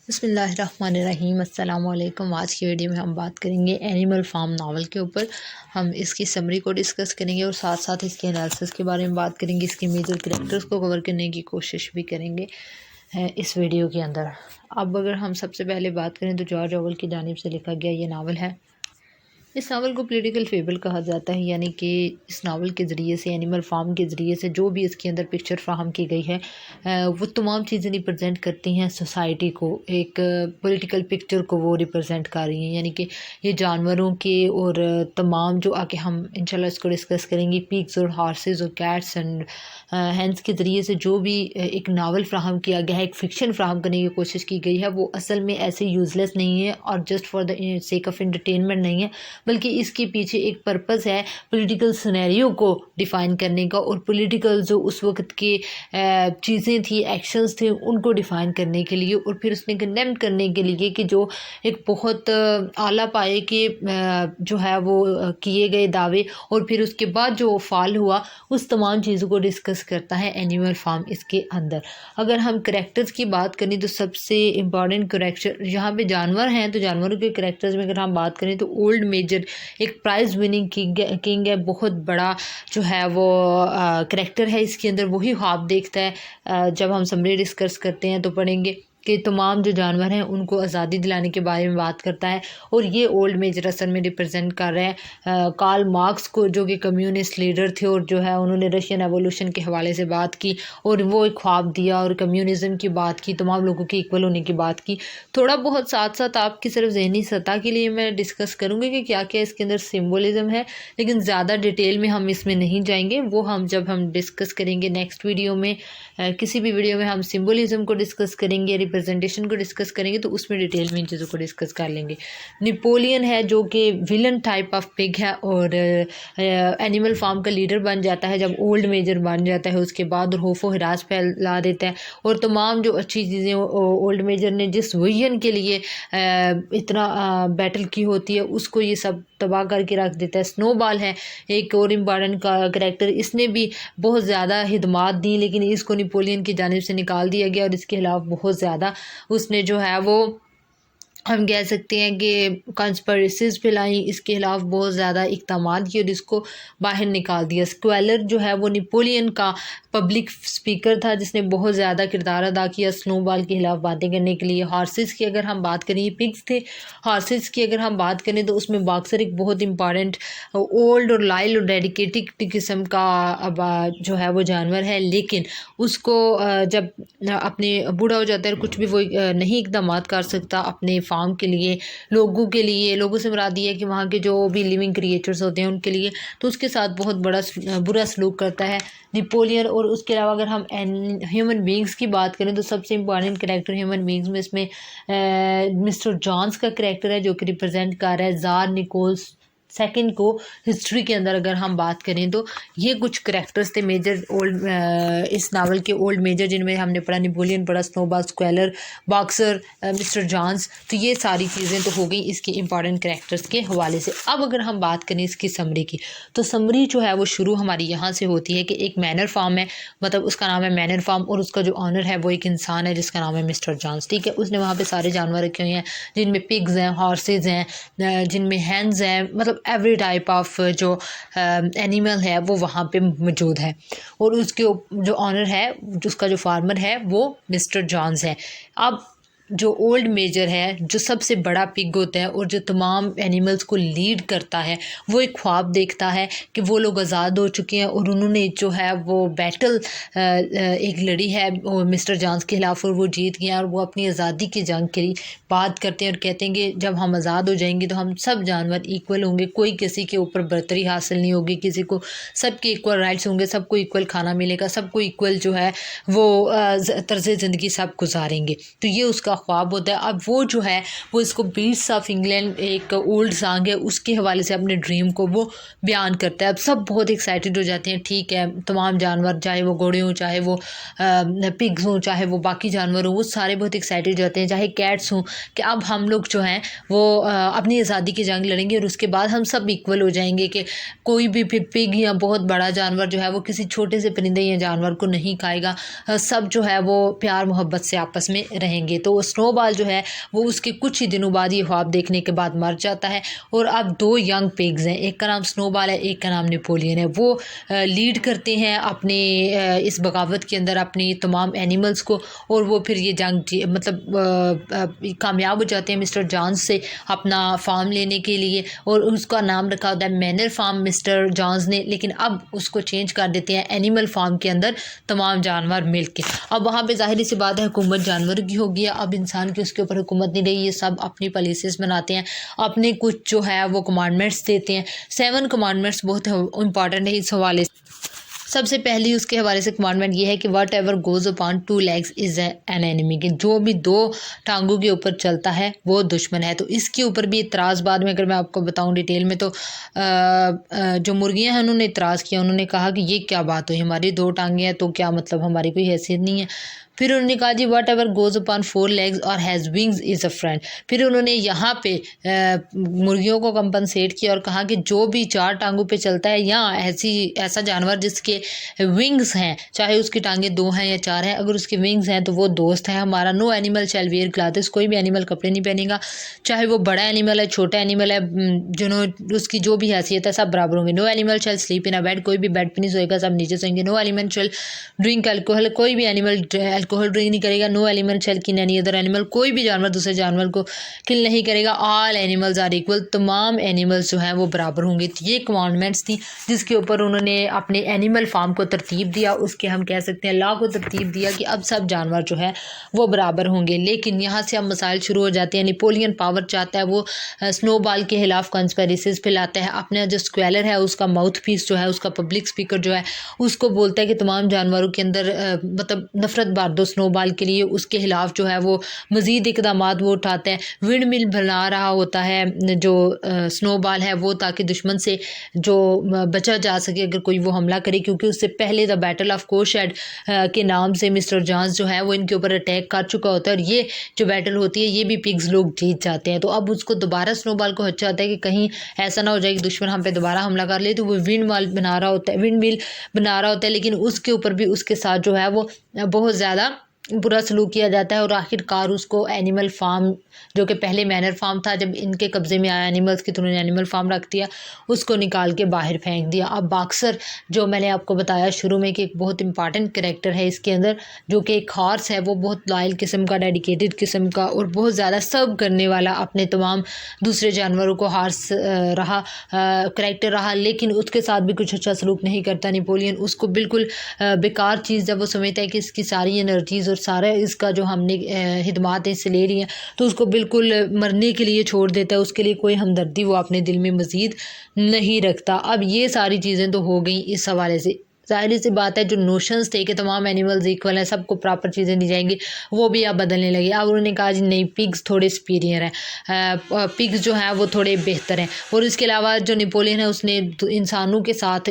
बिस्मिल्लाहिर्रहमानिर्रहीम अस्सलाम वालेकुम। आज की वीडियो में हम बात करेंगे एनिमल फार्म नावल के ऊपर। हम इसकी समरी को डिस्कस करेंगे और साथ साथ इसके एनालिसिस के बारे में बात करेंगे। इसके मेजर कैरेक्टर्स को कवर करने की कोशिश भी करेंगे इस वीडियो के अंदर। अब अगर हम सबसे पहले बात करें तो जॉर्ज ऑरवेल की जानिब से लिखा गया ये नावल है। इस नावल को पॉलिटिकल फेबल कहा जाता है, यानी कि इस नावल के ज़रिए से एनिमल फार्म के ज़रिए से जो भी इसके अंदर पिक्चर फ्राहम की गई है वो तमाम चीज़ें रिप्रेजेंट करती हैं सोसाइटी को, एक पॉलिटिकल पिक्चर को वो रिप्रेजेंट कर रही हैं। यानी कि ये जानवरों के और तमाम जो आके हम इंशाल्लाह इसको डिस्कस करेंगे, पिग्स और हॉर्सेस और कैट्स एंड हैंड्स के ज़रिए से जो भी एक नावल फ्राहम किया गया है, एक फ़िक्शन फ्राहम करने की कोशिश की गई है, वो असल में ऐसे यूज़लेस नहीं है और just for the sake of entertainment नहीं है, बल्कि इसके पीछे एक पर्पस है पॉलिटिकल सिनेरियो को डिफ़ाइन करने का और पॉलिटिकल जो उस वक्त के चीज़ें थी, एक्शंस थे, उनको डिफ़ाइन करने के लिए और फिर उसने कंडेम करने के लिए कि जो एक बहुत आला पाए के जो है वो किए गए दावे और फिर उसके बाद जो फॉल हुआ, उस तमाम चीज़ों को डिस्कस करता है एनिमल फार्म इसके अंदर। अगर हम करैक्टर्स की बात करें तो सबसे इम्पॉर्टेंट करैक्टर यहाँ पे जानवर हैं, तो जानवरों के करैक्टर्स में अगर हम बात करें तो ओल्ड मेजर एक प्राइज़ विनिंग किंग है, बहुत बड़ा जो है वो करैक्टर है इसके अंदर। वही ख्वाब देखता है। जब हम समरी डिस्कस करते हैं तो पढ़ेंगे कि तमाम जो जानवर हैं उनको आज़ादी दिलाने के बारे में बात करता है और ये ओल्ड मेजर असल में रिप्रेजेंट कर रहे हैं कार्ल मार्क्स को, जो कि कम्युनिस्ट लीडर थे और जो है उन्होंने रशियन एवोल्यूशन के हवाले से बात की और वो एक ख्वाब दिया और कम्युनिज़म की बात की, तमाम लोगों के इक्वल होने की बात की। थोड़ा बहुत साथ साथ आपकी सिर्फ जहनी सतह के लिए मैं डिस्कस करूँगी कि क्या क्या इसके अंदर सिम्बोलिज़म है, लेकिन ज़्यादा डिटेल में हम इसमें नहीं जाएंगे। वो हम जब हम डिस्कस करेंगे नेक्स्ट वीडियो में, किसी भी वीडियो में हम सिम्बोलिज़म को डिस्कस करेंगे, रिप्रेजेंटेशन को डिस्कस करेंगे, तो उसमें डिटेल में इन चीज़ों को डिस्कस कर लेंगे। नेपोलियन है जो कि विलन टाइप ऑफ पिग है और एनिमल फार्म का लीडर बन जाता है जब ओल्ड मेजर बन जाता है उसके बाद, और खौफ व हिरास फैला देता है और तमाम जो अच्छी चीज़ें ओल्ड मेजर ने जिस विजन के लिए इतना बैटल की होती है उसको ये सब तबाह करके रख देता है। स्नोबॉल है एक और इम्पॉर्टेंट करैक्टर, इसने भी बहुत ज़्यादा हिदमात दी लेकिन इसको नेपोलियन की जानिब से निकाल दिया गया और इसके खिलाफ बहुत ज़्यादा उसने जो है वो हम कह सकते हैं कि कंस्पिरेसीज फैलाई, इसके खिलाफ बहुत ज़्यादा इक़दामात किए और इसको बाहर निकाल दिया। स्क्वेलर जो है वो नेपोलियन का पब्लिक स्पीकर था जिसने बहुत ज़्यादा किरदार अदा किया स्नोबॉल के खिलाफ बातें करने के लिए। हॉर्सेस की अगर हम बात करें, ये पिग्स थे। हॉर्सेस की अगर हम बात करें तो उसमें बॉक्सर एक बहुत इंपॉर्टेंट ओल्ड और लाइल और डेडिकेटेड किस्म का जो है वो जानवर है, लेकिन उसको जब अपने बूढ़ा हो जाता है कुछ भी वो नहीं इक़दामात कर सकता अपने फार्म के लिए, लोगों के लिए, लोगों से मुराद ये है कि वहाँ के जो भी लिविंग क्रिएचर्स होते हैं उनके लिए, तो उसके साथ बहुत बुरा सलूक करता है नेपोलियन। और उसके अलावा अगर हम ह्यूमन बींग्स की बात करें तो सबसे इंपॉर्टेंट करैक्टर ह्यूमन बींग्स में इसमें मिस्टर जॉन्स का करैक्टर है जो कि रिप्रेजेंट कर रहा है ज़ार निकोल्स सेकंड को हिस्ट्री के अंदर। अगर हम बात करें तो ये कुछ करैक्टर्स थे मेजर ओल्ड इस नावल के ओल्ड मेजर, जिनमें हमने पढ़ा नेपोलियन पढ़ा, स्नोबॉल, स्क्वेलर, बॉक्सर, मिस्टर जॉन्स। तो ये सारी चीज़ें तो हो गई इसके इंपॉर्टेंट करैक्टर्स के हवाले से। अब अगर हम बात करें इसकी समरी की, तो समरी जो है वो शुरू हमारी यहाँ से होती है कि एक मैनर फार्म है, मतलब उसका नाम है मैनर फार्म और उसका जो ऑनर है वो एक इंसान है जिसका नाम है मिस्टर जॉन्स। ठीक है, उसने वहाँ पर सारे जानवर रखे हुए हैं जिनमें पिग्स हैं, हॉर्सेज हैं, जिनमें हैंड्स हैं, मतलब एवरी टाइप ऑफ जो एनिमल है वो वहाँ पे मौजूद है और उसके जो ऑनर है, उसका जो फार्मर है वो मिस्टर जॉन्स है। अब जो ओल्ड मेजर है, जो सबसे बड़ा पिग होता है और जो तमाम एनिमल्स को लीड करता है, वो एक ख्वाब देखता है कि वो लोग आज़ाद हो चुके हैं और उन्होंने जो है वो बैटल एक लड़ी है मिस्टर जॉन्स के खिलाफ और वो जीत गए और वो अपनी आज़ादी की जंग की बात करते हैं और कहते हैं कि जब हम आज़ाद हो जाएंगे तो हम सब जानवर इक्वल होंगे, कोई किसी के ऊपर बर्तरी हासिल नहीं होगी, किसी को सबके इक्वल राइट्स होंगे, सबको इक्वल खाना मिलेगा, सबको इक्वल जो है वो तर्ज ज़िंदगी सब गुजारेंगे। तो ये उसका ख्वाब होता है। अब वो जो है वो इसको बीट्स ऑफ इंग्लैंड एक ओल्ड सॉन्ग है उसके हवाले से अपने ड्रीम को वो बयान करता है। अब सब बहुत एक्साइटेड हो जाते हैं, ठीक है, तमाम जानवर, चाहे वो घोड़े हों, चाहे वो पिग्स हों, चाहे वो बाकी जानवर हों, वो सारे बहुत एक्साइटेड हो जाते हैं, चाहे कैट्स हों, कि अब हम लोग जो हैं वो अपनी आज़ादी की जंग लड़ेंगे और उसके बाद हम सब इक्वल हो जाएंगे कि कोई भी पिग या बहुत बड़ा जानवर जो है वो किसी छोटे से परिंदे या जानवर को नहीं खाएगा, सब जो है वो प्यार मोहब्बत से आपस में रहेंगे। तो स्नोबॉल जो है वो उसके कुछ ही दिनों बाद ये ख्वाब देखने के बाद मर जाता है। और अब 2 यंग पिग्स हैं, एक का नाम स्नोबॉल है, एक का नाम नेपोलियन है। वो लीड करते हैं अपने इस बगावत के अंदर अपनी तमाम एनिमल्स को, और वो फिर ये जंग मतलब कामयाब हो जाते हैं मिस्टर जॉन्स से अपना फार्म लेने के लिए। और उसका नाम रखा होता है मैनर फार्म मिस्टर जॉन्स ने, लेकिन अब उसको चेंज कर देते हैं एनिमल फार्म के अंदर तमाम जानवर मिल के। अब वहाँ पे ज़ाहिर सी बात है हुकूमत जानवर की होगी, अब इंसान की उसके ऊपर हुकूमत नहीं रही। ये सब अपनी पॉलिसीज़ बनाते हैं, अपने कुछ जो है वो कमांडमेंट्स देते हैं। 7 कमांडमेंट्स बहुत इंपॉर्टेंट है इस हवाले से। सबसे पहली उसके हवाले से कमांडमेंट ये है कि what ever goes upon 2 legs is an enemy, कि जो भी 2 टांगों के ऊपर चलता है वो दुश्मन है। तो इसके ऊपर भी इतराज़ बाद में अगर मैं आपको बताऊं डिटेल में, तो जो मुर्गियां हैं उन्होंने इतराज़ किया। उन्होंने कहा कि ये क्या बात हुई, हमारी 2 टांगें हैं तो क्या मतलब हमारी कोई हैसियत नहीं है। फिर उन्होंने कहा जी whatever goes upon 4 legs और has wings is a friend. फिर उन्होंने यहाँ पे मुर्गियों को कंपनसेट किया और कहा कि जो भी 4 टांगों पे चलता है या ऐसा जानवर जिसके विंग्स हैं, चाहे उसकी टांगें 2 हैं या 4 हैं, अगर उसके विंग्स हैं तो वो दोस्त है हमारा। नो एनिमल शैल वियर क्लॉथ्स, कोई भी एनिमल कपड़े नहीं पहनेगा, चाहे वो बड़ा एनिमल है छोटा एनिमल है, उसकी जो भी हैसियत है सब बराबर होंगे। No animal shall sleep in a bed, कोई भी बेड पे नहीं सोएगा, सब नीचे सोएंगे। No animal shall drink alcohol, कोई भी एनिमल अल्कोहल ड्रिंक नहीं करेगा। No animal shall kill any other animal, कोई भी जानवर दूसरे जानवर को किल नहीं करेगा। ऑल एनिमल्स आर इक्वल, तमाम एनिमल्स जो हैं वो बराबर होंगे। तो ये कमांडमेंट्स थी जिसके ऊपर उन्होंने अपने एनिमल फार्म को तरतीब दिया, उसके हम कह सकते हैं लॉ को तरतीब दिया कि अब सब जानवर जो है वो बराबर होंगे। लेकिन यहाँ से अब मसाइल शुरू हो जाते हैं। नेपोलियन पावर चाहता है, वो स्नोबॉल के खिलाफ कंस्पेरेसीज फैलाता है। अपना जो स्क्वेलर है उसका माउथ पीस जो है, उसका पब्लिक स्पीकर जो है, उसको बोलता है कि तमाम जानवरों के अंदर मतलब नफरत बार दो स्नोबॉल के लिए। उसके खिलाफ जो है वो मज़ीद इकदाम वो उठाता है। विंड मिल बना रहा होता है जो स्नोबॉल है वो, ताकि दुश्मन से जो बचा जा सके अगर कोई वो हमला करे, क्योंकि उससे पहले द बैटल ऑफ कोशेड के नाम से मिस्टर जॉन्स जो है वो इनके ऊपर अटैक कर चुका होता है, और ये जो बैटल होती है ये भी पिग्स लोग जीत जाते हैं। तो अब उसको दोबारा स्नोबॉल को अच्छा आता है कि कहीं ऐसा ना हो जाए कि दुश्मन हम पे दोबारा हमला कर ले। तो वो विंड मिल बना रहा होता है, लेकिन उसके ऊपर भी उसके साथ जो है वो बहुत ज़्यादा बुरा सलूक किया जाता है। और आखिरकार उसको एनिमल फार्म, जो कि पहले मैनर फार्म था, जब इनके कब्ज़े में आया एनिमल्स की तो उन्होंने एनिमल फार्म रख दिया, उसको निकाल के बाहर फेंक दिया। अब बॉक्सर जो मैंने आपको बताया शुरू में कि एक बहुत इंपॉर्टेंट कैरेक्टर है इसके अंदर, जो कि एक हॉर्स है, वो बहुत लॉयल किस्म का, डेडिकेटेड किस्म का और बहुत ज़्यादा सर्व करने वाला अपने तमाम दूसरे जानवरों को हॉर्स रहा कैरेक्टर रहा, लेकिन उसके साथ भी कुछ अच्छा सलूक नहीं करता नेपोलियन। उसको बिल्कुल बेकार चीज़ जब वो समझता है कि इसकी सारी एनर्जीज़ और सारा इसका जो हमने हिदमात इससे ले रही हैं, तो उसको बिल्कुल मरने के लिए छोड़ देता है। उसके लिए कोई हमदर्दी वो अपने दिल में मज़ीद नहीं रखता। अब ये सारी चीज़ें तो हो गई इस हवाले से। ज़ाहिर सी बात है जो नोशंस थे कि तमाम एनिमल्स इक्वल हैं, सबको प्रॉपर चीज़ें दी जाएंगी, वो भी अब बदलने लगे। अब उन्होंने कहा जी नहीं, पिग्स थोड़े सुपीरियर हैं, पिग्स जो हैं वो थोड़े बेहतर हैं। और इसके अलावा जो नेपोलियन है उसने इंसानों के साथ,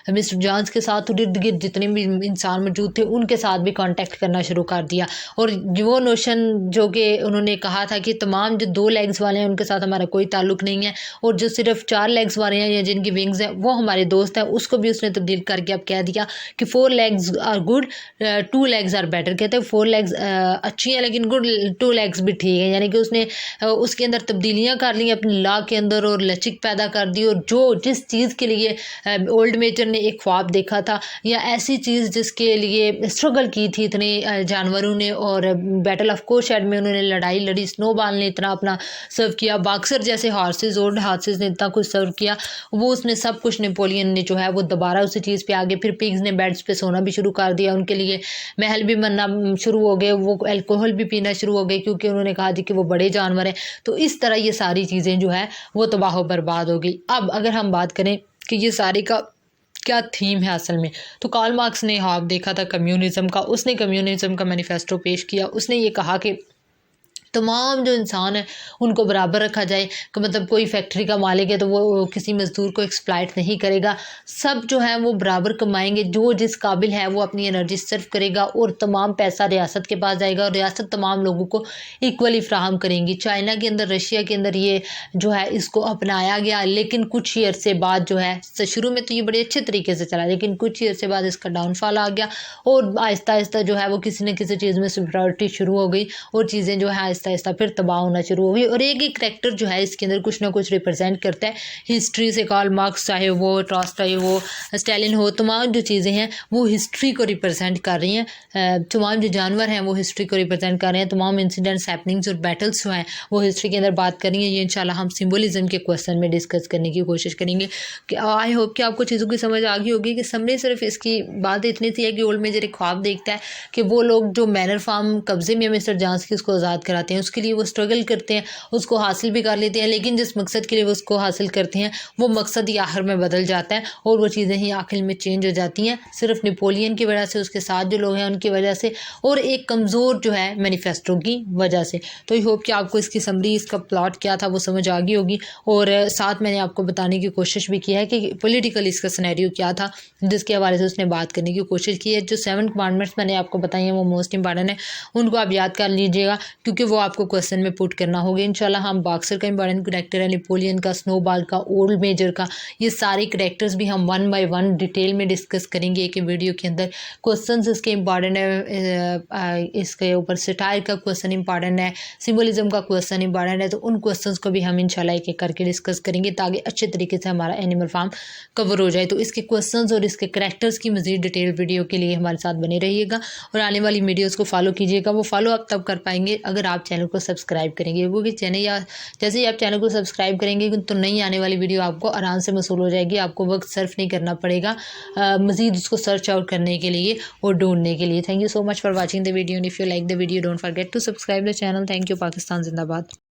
मिस्टर जॉन्स के साथ इर्द गिर्द जितने भी इंसान मौजूद थे उनके साथ भी कॉन्टेक्ट करना शुरू कर दिया। और वो नोशन जो कि उन्होंने कहा था कि तमाम जो 2 लेग्स वाले हैं उनके साथ हमारा कोई ताल्लुक़ नहीं है, और जो सिर्फ 4 लेग्स वाले हैं या जिनकी विंग्स हैं वो हमारे दोस्त हैं, उसको भी उसने तब्दील करके अब कह दिया कि 4 legs are good, 2 legs are better. कहते हैं 4 लेग्स अच्छी हैं लेकिन गुड 2 लेग्स भी ठीक है। यानी कि उसने उसके अंदर तब्दीलियां कर ली अपने लॉ के अंदर और लचक पैदा कर दी। और जो जिस चीज़ के लिए ओल्ड मेजर ने एक ख्वाब देखा था, या ऐसी चीज़ जिसके लिए स्ट्रगल की थी इतने जानवरों ने, और बैटल ऑफ कोशेड में उन्होंने लड़ाई लड़ी, स्नोबॉल ने इतना अपना सर्व किया, बॉक्सर जैसे हॉर्सेस ओल्ड हॉर्सेस ने इतना कुछ सर्व किया, वो उसने सब कुछ नेपोलियन ने जो है वो दोबारा उसी चीज़ पे आगे। फिर पिग्स ने बेड्स पे सोना भी शुरू कर दिया, उनके लिए महल भी बनना शुरू हो गए, वो अल्कोहल भी पीना शुरू हो गए, क्योंकि उन्होंने कहा जी कि वो बड़े जानवर हैं। तो इस तरह ये सारी चीज़ें जो है वो तबाह बर्बाद हो गई। अब अगर हम बात करें कि ये सारी का क्या थीम है असल में, तो कार्ल मार्क्स ने ख्वाब देखा था कम्युनिज़म का। उसने कम्युनिज़म का मैनिफेस्टो पेश किया। उसने ये कहा कि तमाम जो इंसान है उनको बराबर रखा जाए कि मतलब कोई फैक्ट्री का मालिक है तो वो किसी मज़दूर को एक्सप्लॉइट नहीं करेगा। सब जो है वो बराबर कमाएंगे, जो जिस काबिल है वो अपनी एनर्जी सर्व करेगा और तमाम पैसा रियासत के पास जाएगा और रियासत तमाम लोगों को इक्वली फ्राहम करेंगी। चाइना के अंदर, रशिया के अंदर ये जो है इसको अपनाया गया, लेकिन कुछ ही अरसे बाद जो है, शुरू में तो ये बड़े अच्छे तरीके से चला, लेकिन कुछ ही अरसे बाद इसका डाउनफॉल आ गया और आहिस्ता आहिस्ता जो है वो किसी न किसी चीज़ में सुपरियॉरिटी शुरू हो गई और चीज़ें जो है आहिस्ता आहिस्ता फिर तबाह होना शुरू हो गई। और एक एक करैक्टर जो है इसके अंदर कुछ ना कुछ रिप्रेजेंट करता है हिस्ट्री से। कार्ल मार्क्स चाहे वो, टॉल्स्टॉय हो, स्टालिन हो, तमाम जो चीज़ें हैं वो हिस्ट्री को रिप्रेजेंट कर रही हैं। तमाम जो जानवर हैं वो हिस्ट्री को रिप्रेजेंट कर रहे हैं। तमाम इंसिडेंट्स, हैपनिंग्स और बैटल्स जो हैं वो हिस्ट्री के अंदर बात करेंगे। ये इंशाल्लाह हम सिंबलिज्म के क्वेश्चन में डिस्कस करने की कोशिश करेंगे। कि आई होप कि आपको चीज़ों की समझ आ गई होगी कि समरी सिर्फ इसकी बात इतनी सी है कि ओल्ड मेजर एक ख्वाब देखता है कि वो लोग जो मैनर फार्म कब्जे में मिस्टर जांस्की उसको आज़ाद कराते हैं, उसके लिए वो स्ट्रगल करते हैं, उसको हासिल भी कर लेते हैं, लेकिन जिस मकसद के लिए वो उसको हासिल करते हैं वो मकसद ही आखिर में बदल जाता है और वो चीज़ें ही आखिर में चेंज हो जाती हैं, सिर्फ नेपोलियन की वजह से, उसके साथ जो लोग हैं उनकी वजह से और एक कमज़ोर जो है मैनिफेस्टो की वजह से। तो आई होप कि आपको इसकी समरी, इसका प्लॉट क्या था वो समझ आ गई होगी और साथ मैंने आपको बताने की कोशिश भी की है कि पॉलिटिकल इसका सिनेरियो क्या था जिसके हवाले से उसने बात करने की कोशिश की है। जो 7 कमांडमेंट्स मैंने आपको बताई हैं वो मोस्ट इंपॉर्टेंट है, उनको आप याद कर लीजिएगा क्योंकि वो आपको क्वेश्चन में पुट करना होगा। इंशाल्लाह हम बॉक्सर का इंपॉर्टेंट करैक्टर है, नेपोलियन का, स्नोबॉल का, ओल्ड मेजर का, ये सारे करैक्टर्स भी हम 1 बाय 1 डिटेल में डिस्कस करेंगे एक वीडियो के अंदर। क्वेश्चंस इसके इंपॉर्टेंट है, इसके ऊपर सटायर का क्वेश्चन इंपॉर्टेंट है, सिंबलिज्म का क्वेश्चन इंपॉर्टेंट है, तो उन क्वेश्चंस को भी हम इंशाल्लाह एक एक करके डिस्कस करेंगे ताकि अच्छे तरीके से हमारा एनिमल फार्म कवर हो जाए। तो इसके क्वेश्चंस और इसके करैक्टर्स की मज़ीद डिटेल वीडियो के लिए हमारे साथ बने रहिएगा और आने वाली वीडियोज़ को फॉलो कीजिएगा। वो फॉलो आप तब कर पाएंगे अगर आप चैनल को सब्सक्राइब करेंगे, वो भी चैनल या जैसे ही आप चैनल को सब्सक्राइब करेंगे तो नई आने वाली वीडियो आपको आराम से मसूल हो जाएगी, आपको वक्त सर्फ नहीं करना पड़ेगा मज़ीद उसको सर्च आउट करने के लिए और ढूंढने के लिए। Thank you so much for watching the video and if you like the video don't forget to subscribe the channel. Thank you. Pakistan जिंदाबाद।